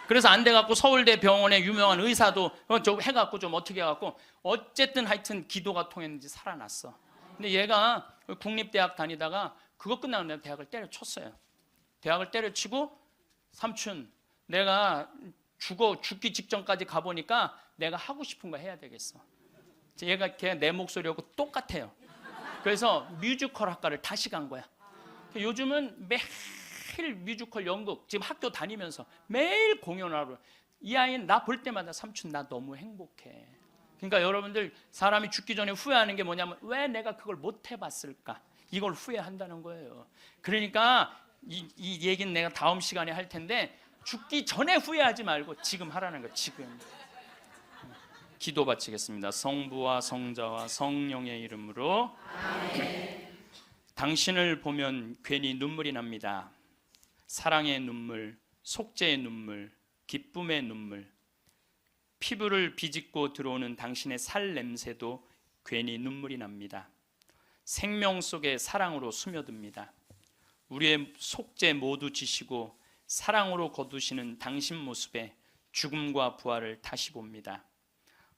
S1: 그래서 안 돼갖고 서울대 병원에 유명한 의사도 좀 해갖고 좀 어떻게 해갖고 어쨌든 하여튼 기도가 통했는지 살아났어. 근데 얘가 국립대학 다니다가 그거 끝나고 내가 대학을 때려쳤어요. 대학을 때려치고 삼촌 내가 죽기 직전까지 가보니까 내가 하고 싶은 거 해야 되겠어. 얘가 내 목소리하고 똑같아요. 그래서 뮤지컬 학과를 다시 간 거야. 요즘은 매일 뮤지컬 연극 지금 학교 다니면서 매일 공연하러 이 아이는 나 볼 때마다 삼촌 나 너무 행복해. 그러니까 여러분들 사람이 죽기 전에 후회하는 게 뭐냐면 왜 내가 그걸 못 해봤을까? 이걸 후회한다는 거예요. 그러니까 이 얘기는 내가 다음 시간에 할 텐데 죽기 전에 후회하지 말고 지금 하라는 거예요. 지금. 기도 바치겠습니다. 성부와 성자와 성령의 이름으로 아멘. 당신을 보면 괜히 눈물이 납니다. 사랑의 눈물, 속죄의 눈물, 기쁨의 눈물, 피부를 비집고 들어오는 당신의 살 냄새도 괜히 눈물이 납니다. 생명 속에 사랑으로 스며듭니다. 우리의 속죄 모두 지시고 사랑으로 거두시는 당신 모습에 죽음과 부활을 다시 봅니다.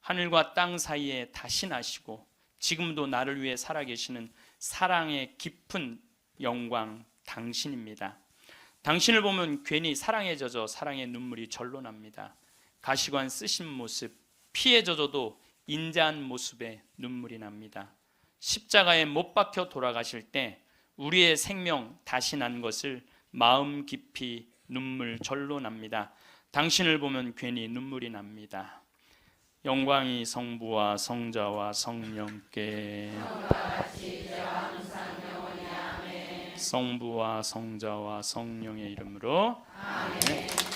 S1: 하늘과 땅 사이에 다시 나시고 지금도 나를 위해 살아계시는 사랑의 깊은 영광 당신입니다. 당신을 보면 괜히 사랑에 젖어 사랑의 눈물이 절로 납니다. 가시관 쓰신 모습, 피에 젖어도 인자한 모습에 눈물이 납니다. 십자가에 못 박혀 돌아가실 때 우리의 생명 다시 난 것을 마음 깊이 눈물 절로 납니다. 당신을 보면 괜히 눈물이 납니다. 영광이 성부와 성자와 성령께 성부와 성자와 성령의 이름으로 아멘.